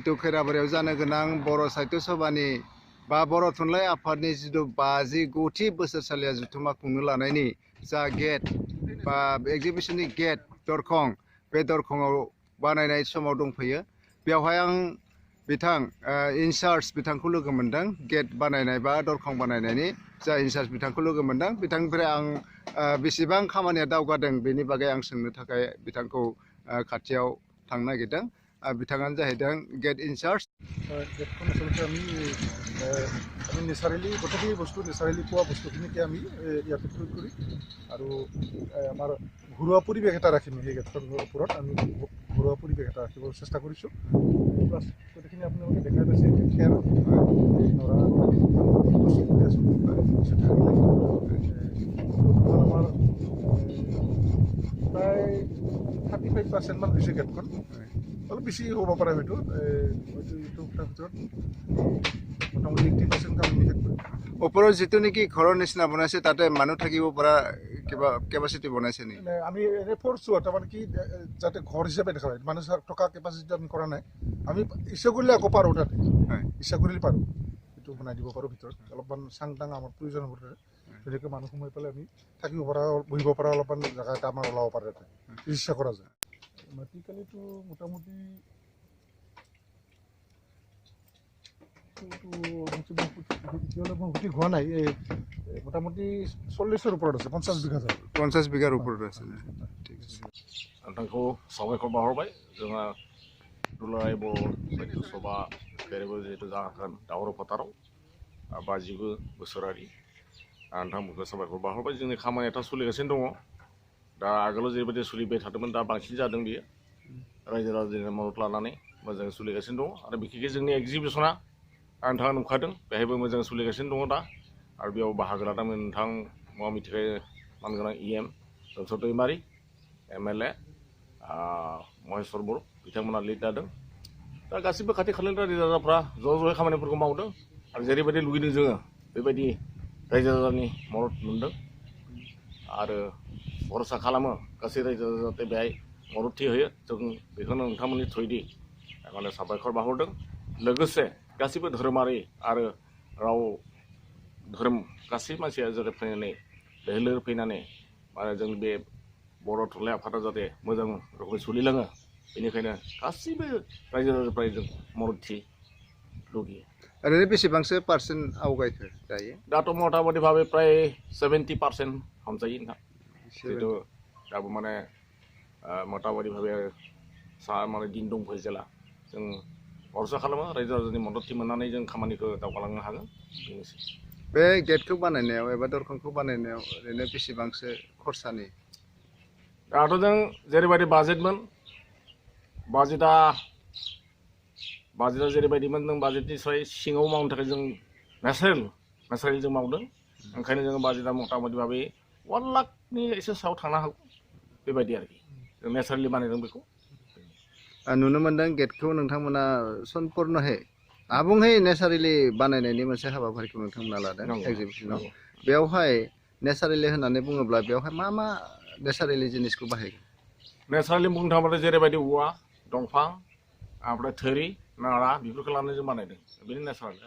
जितु खैराबारियाव जानो गोनां बर' साहित्य सभानि बा बर' थुनलाइ आफादनि जितु 59थि बोसोरसालिया जथुम्मा खुंनो लानायनि जा गेट बा एग्जिबिशननि गेट दरखं बे दरखंआव बानायनाय समाव दंफैयो। बेवहाय आं बिथां इनचार्ज बिथांखौ लोगो मोनदों। गेट बानायनाय बा दरखं बानायनायनि जा इनचार्ज बिथांखौ लोगो मोनदों। बिथांनिफ्राय आं बेसेबां खामानिया दावगादों बेनि बागै आं सोंनो थाखाय बिथांखौ खाथियाव थांनो नागिरदों। बिथाङानो जाहैदों गेट इनचार्ज। गेटখন আচলতে আমি নেচাৰেলি গোটেই বস্তু নেচাৰেলি পোৱা বস্তুখিনিকে আমি ইয়াতে প্ৰয়োগ কৰি আৰু আমাৰ ঘৰুৱা পৰিৱেশ এটা ৰাখিম। সেই গেটখনৰ ওপৰত আমি ঘৰুৱা পৰিৱেশ এটা ৰাখিবলৈ চেষ্টা কৰিছোঁ। প্লাছ গোটেইখিনি আপোনালোকে দেখাই পাইছে খেৰ নৰা বস্তু কৰি আছোঁ। আমাৰ প্ৰায় 35% মান হৈছে গেটখন। অলপ বেছি হ'ব পাৰে হয়তো এইটো ভিতৰত মোটামুটি 80% কাম শেষ কৰিম। ওপৰত যিটো নেকি ঘৰৰ নিচিনা বনাইছে তাতে মানুহ থাকিব পৰা কিবা কেপাচিটি বনাইছে নেকি? আমি এনে ফ'ৰছোঁ তাৰমানে কি যাতে ঘৰ হিচাপে দেখা হয়। মানুহ থকা কেপাচিটি আমি কৰা নাই। আমি ইচ্ছা কৰিলে আকৌ পাৰোঁ তাতে ইচ্ছা কৰিলে পাৰোঁ সেইটো বনাই দিব পাৰোঁ। ভিতৰত অলপমান চাং টাং আমাৰ প্ৰয়োজন হ'ব তাতে। ধুনীয়াকৈ মানুহ সোমাই পেলাই আমি থাকিব পৰা বহিব পৰা অলপমান জেগা এটা আমাৰ ওলাব পাৰে তাতে ইচ্ছা কৰা যায়। মাটিকালিটো মোটামুটি এতিয়ালৈ মই সঠিক হোৱা নাই। মোটামুটি 40ৰ ওপৰত আছে। 50 বিঘা যায়। 50 বিঘাৰ ওপৰত আছে। ঠিক আছে। नोंथांखौ साबायखर बावहरबाय। जोंहा दुलाराय बर' साहित्य सभा खैराबारि जिहेतु जागोन दावराव फोथाराव 50 बोसोरारि नोंथांमोनखौ साबायखर बावहरबाय। जोंनि खामानियाथ' सोलिगासिनो दङ। दा आगोलाव जेरैबायदि सोलिबाय थादोंमोन दा बांसिन जादों बियो। रायजो राजानि मदद लानानै मोजाङै सोलिगासिनो दङ आरो बिखेखै जोंनि एग्जिबिशना नोंथाङा नुखादों बेहायबो मोजां सोलिगासिनो दङ दा। आरो बेयाव बाहागो लादोंमोन नोंथां मा मिथिखायो मानगोनां EM धनसर दैमारि MLA महेश्वर बर' बिथांमोना लिड लादों। दा गासिबो खाथि खालानि रायजो राजाफ्रा ज' खामानिफोरखौ मावदों आरो जेरैबायदि लुगैदों जोङो बेबायदि रायजो राजानि मदद मोनदों आरो भरसा खालामो गासै रायजो राजा जाहाथे बेहाय मददथि होयो। जों बेखौनो नोंथांमोननि थ्रुयै माने साबायखर बावहरदों। लोगोसे गासिबो धोरोमारि आरो राव धोरोम गासै मानसिया जाहाथे फैनानै लैहोर फैनानै माने जों बे बर' थुनलाइ आफादा जाहाथे मोजां रोखोमै सोलिलाङो बेनिखायनो गासैबो रायजो राजाफ्रा जों मददथि लुगैयो। ओरैनो बेसेबांसो पार्सेन्ट आवगायखो दायो? दाथ' मथा मथि प्राय 70% हमजायो नोंथां। जिहेतु दाबो माने मथा मथि माने दिन दंफैयो जेला जों भरसा खालामो रायजो राजानि मददथि मोननानै जों खामानिखौ दावगालांनो हागोन। बेनोसै। बे गेटखौ बानायनायाव एबा दरखंखौ बानायनायाव ओरैनो बेसेबांसो खरसानि? दाथ' जों जेरैबायदि बाजेटमोन बाजेटआ जेरैबायदिमोन जों बाजेटनि साय सिङाव मावनो थाखाय जों नेचारेल जों मावदों। ओंखायनो जों बाजेटआ मथा मथि 1 लाखनि एसे सायाव थांनो हागौ बेबायदि आरोखि जों नेचारेलि बानायदों बेखौ। नुनो मोनदों गेटखौ नोंथांमोना सम्पुर्नहै आबुङै नेचारेलि बानायनायनि मोनसे हाबाफारिखौ नोंथांमोना लादों एग्जिबिशनाव। बेवहाय नेचारेलि होननानै बुङोब्ला बेवहाय मा नेचारेलि जिनिसखौ बाहायगोन? नेचारेलि बुंनो थाङोब्ला जेरैबायदि औवा दंफां ओमफ्राय थोरि नारा बेफोरखौ लानानै जों बानायदों बेनो नेचारेल।